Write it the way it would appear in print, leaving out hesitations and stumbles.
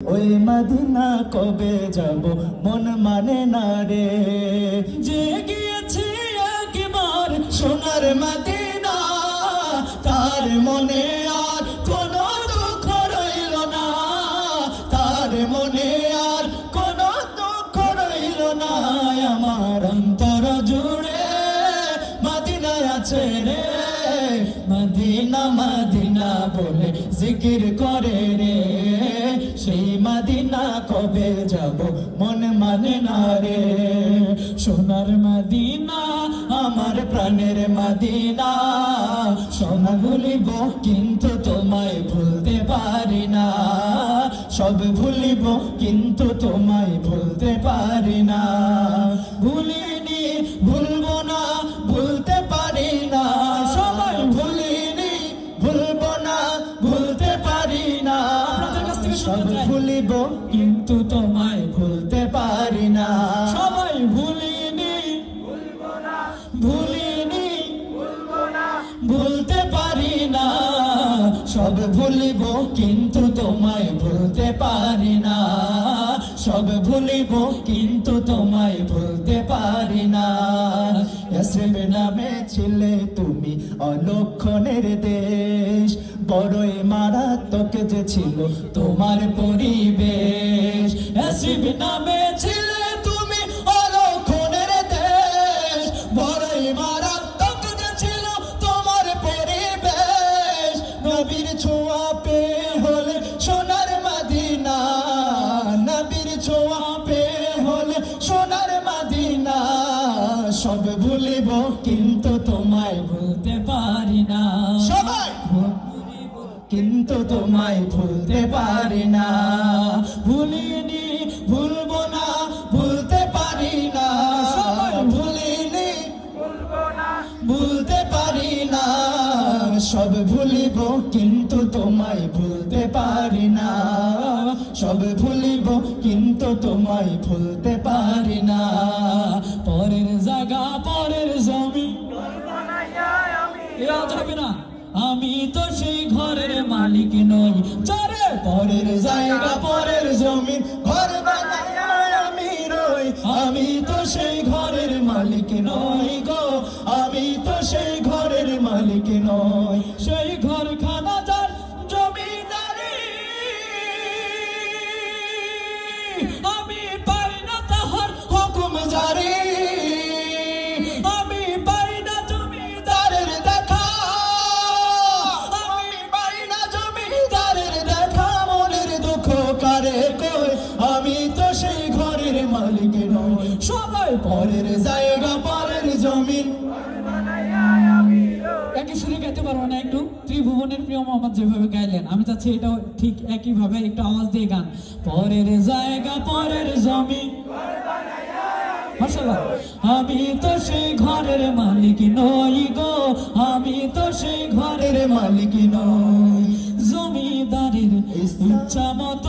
ওই মদিনা কবে যাব মন মানে না রে, যে গিয়েছে একবার সোনার মদিনা তার মনে আর কোনো দুঃখ রইল না, তার মনে আর কোনো দুঃখ রইল না। আমার অন্তর জুড়ে মদিনা আছে রে, মদিনা মদিনা বলে জিকির করে রে, সেই মদিনা কবে যাব মন মানে না রে। সোনার মদিনা আমার প্রাণের মদিনা, সোনা ভুলিব কিন্তু তোমায় ভুলতে পারি না, সব ভুলিব কিন্তু তোমায় ভুলতে পারি না। ভুলিনি ভুলবো না ভুলতে পারি না, সবাই ভুলিনি ভুলবো না ভুলতে পারি না, সব ভুলিব কিন্তু তোমায় ভুলতে পারি না। সবাই ভুলিনি ভুলবো না ভুলিনি ভুলবো না ভুলতে পারি না, সব ভুলিব কিন্তু তোমায় ভুলতে পারি না, সব ভুলিব কিন্তু তোমায় ভুলতে পারি না। ইয়াসরিব নামে ছিলে তুমি অলক্ষণের দেশ, বড়ই মারাত্মক যে ছিল তোমার পরিবেশ। ইয়াসরিব নামে ছিলে তুমি অলক্ষণের দেশ, বড়ই মারাত্মক যে ছিল তোমার পরিবেশ। নবীর ছোঁয়া পেয়ে হলে সোনার মদিনা, নবীর ছোঁয়া পেয়ে হলে সোনার মদিনা, সব ভুলিব কিন্তু তোমায় ভুলতে পারি না, সবাই কিন্তু তোমায় ভুলতে পারি না। ভুলিনি ভুলবো না ভুলতে পারি না, ভুলিনি ভুলবো না ভুলতে পারি না, সব ভুলিব কিন্তু তোমায় ভুলতে পারি না, সব ভুলিব কিন্তু তোমায় ভুলতে পারি না। পরের জায়গা পরের জমি যাবে না, আমি তো সেই ঘরের মালিক নই, চারে পরের জায়গা পরের জমিন ঘর বানায় আমি রই, আমি তো সেই ঘরের মালিক নই গো, আমি তো সেই ঘরের মালিক নই। সেই ঘরখানা যার জমিদারি আমি পাই না তাহার হুকুম জারি, আমি পাই না জমিদারের দেখা, আমি পাই না জমিদারের দেখা, মনের দুঃখ কারে কই আমি তো সেই ঘরের মালিক নই। সবাই পরের জায়গা পরের জমিন একই সুরে গাইতে পারবো না, একটু ত্রিভুবনের প্রিয় মোহাম্মদ যেভাবে গাইলেন আমি চাচ্ছি এটাও ঠিক একই ভাবে একটু আওয়াজ দিয়ে গান। পরের জায়গা পরের জমিন মাশাআল্লাহ, আমি তো সেই ঘরের মালিক নই গো, আমি তো সেই ঘরের মালিক নই। জমিদারের ইচ্ছা মতো